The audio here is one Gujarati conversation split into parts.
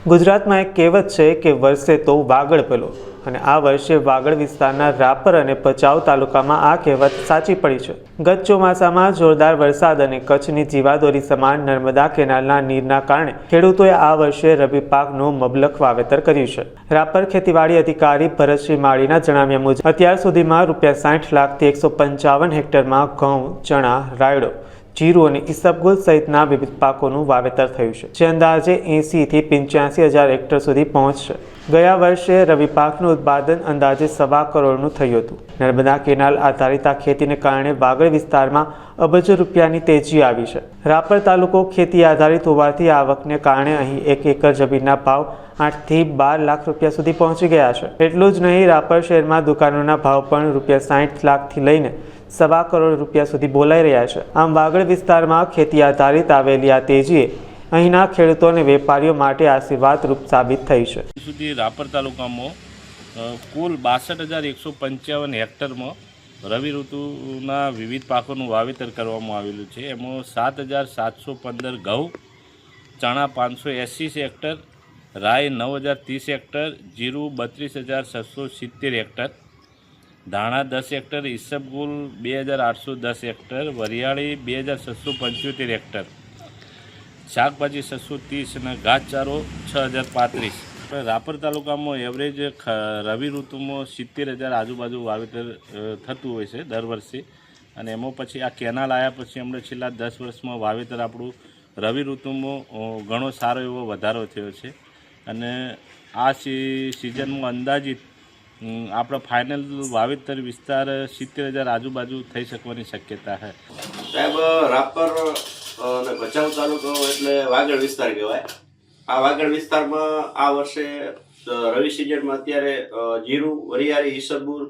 ગુજરાતમાં એક કહેવત છે કે વર્ષે તો વાગડ પેલો, અને આ વર્ષે વાગડ વિસ્તારના રાપર અને ભચાઉ તાલુકામાં આ કહેવત સાચી પડી છે। ગત ચોમાસામાં જોરદાર વરસાદ અને કચ્છની જીવાદોરી સમાન નર્મદા કેનાલના નીરના કારણે ખેડૂતોએ આ વર્ષે રવિ પાકનું મબલખ વાવેતર કર્યું છે। રાપર ખેતીવાડી અધિકારી ભરતસિંહ માળીના જણાવ્યા મુજબ અત્યાર સુધીમાં ₹60 લાખથી 155 હેક્ટરમાં ઘઉં, ચણા, રાયડો, જીરું અને ઈસબગુલ સહિતના વિવિધ પાકોનું વાવેતર થયું છે, જે અંદાજે 80થી 85,000 હેક્ટર સુધી પહોંચશે। ગયા વર્ષે રવિ પાકનું ઉત્પાદન અંદાજે 1.25 કરોડનું થયું હતું। નર્મદા કેનાલ આધારિત આ ખેતીને કારણે વાગડ વિસ્તારમાં અબજો રૂપિયાની તેજી આવી છે। રાપર તાલુકો ખેતી આધારિત હોવાથી આવકને કારણે અહીં 1 એકર જમીનના ભાવ 8થી 12 લાખ રૂપિયા સુધી પહોંચી ગયા છે। એટલું જ નહીં, રાપર શહેરમાં દુકાનોના ભાવ પણ ₹60 લાખથી લઈને 1.25 કરોડ રૂપિયા સુધી બોલાઈ રહ્યા છે। આમ વાગડ વિસ્તારમાં ખેતી આધારિત આવેલી આ તેજીએ અહીંના ખેડૂતો અને વેપારીઓ માટે આશીર્વાદરૂપ સાબિત થઈ છે। સુધી રાપર તાલુકામાં કુલ 62,155 હેક્ટરમાં રવિ ઋતુના વિવિધ પાકોનું વાવેતર કરવામાં આવેલું છે। એમાં 7,715 ઘઉં, ચણા 580 હેક્ટર, રાઈ 9,030 હેક્ટર, જીરું 32,670 હેક્ટર, ધાણા 10 હેક્ટર, ઈસબગુલ 2,810 હેક્ટર, વરિયાળી 2,675 હેક્ટર, શાકભાજી 630 અને ઘાસચારો 6,035। રાપર તાલુકામાં એવરેજ રવિ ઋતુમાં 70,000 આજુબાજુ વાવેતર થતું હોય છે દર વર્ષે, અને એમાં પછી આ કેનાલ આવ્યા પછી અમને છેલ્લા 10 વર્ષમાં વાવેતર આપણું રવિ ઋતુમાં ઘણો સારો એવો વધારો થયો છે, અને આ સિઝનમાં અંદાજિત આપણા ફાઇનલ વાવેતર વિસ્તાર 70,000 આજુબાજુ થઈ શકવાની શક્યતા છે। સાહેબ, રાપર અને ભચાઉ તાલુકો એટલે વાગડ વિસ્તાર કહેવાય। આ વાગડ વિસ્તારમાં આ વર્ષે રવિ સિઝનમાં અત્યારે જીરું, વરિયાળી, ઈસબગુલ,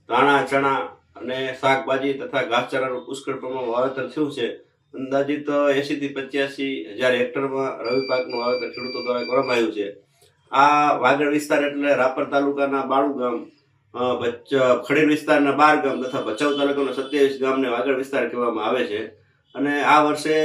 ધાણા, ચણા અને શાકભાજી તથા ઘાસચારાનું પુષ્કળ પ્રમાણમાં વાવેતર થયું છે। અંદાજિત 80થી 85,000 હેક્ટરમાં રવિ પાકનું વાવેતર ખેડૂતો દ્વારા કરવામાં આવ્યું છે। આ વાગડ વિસ્તાર એટલે રાપર તાલુકાના 92 ગામ, ખડીર વિસ્તારના 12 ગામ તથા ભચાઉ તાલુકાના 27 ગામને વાગડ વિસ્તાર કહેવામાં આવે છે। અને આ વર્ષે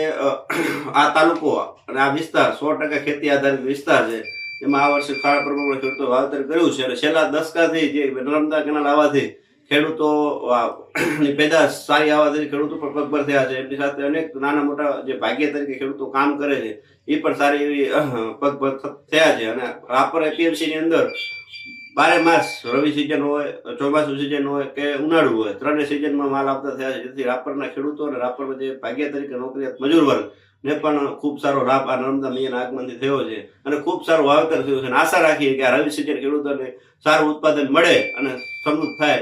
આ તાલુકો અને આ વિસ્તાર 100% ખેતી આધારિત વિસ્તાર છે। એમાં આ વર્ષે ખાડા પ્રમાણમાં ખેડૂતો વાવેતર કર્યું છે, અને છેલ્લા દશકાથી જે નર્મદા કેનાલ આવવાથી ખેડૂતોની પેદાશ સારી આવવાથી ખેડૂતો પણ પગભર થયા છે। એમની સાથે અનેક નાના મોટા જે ભાગ્ય તરીકે ખેડૂતો કામ કરે છે એ પણ સારી એવી પગભર થયા છે। અને રાપર એપીએમસીની અંદર 12 માસ રવિ સિઝન હોય, ચોમાસું સિઝન હોય કે ઉનાળુ હોય, ત્રણેય સિઝનમાં માલ આપતા થયા છે, જેથી રાપરના ખેડૂતો અને રાપરમાં જે ભાગ્ય તરીકે નોકરીયાત મજૂર વર્ગ ને પણ ખૂબ સારો લાભ આ નર્મદા મૈયાના આગમનથી થયો છે, અને ખૂબ સારું વાવેતર થયું છે। અને આશા રાખીએ કે આ રવિ સિઝન ખેડૂતોને સારું ઉત્પાદન મળે અને સમૃદ્ધ થાય।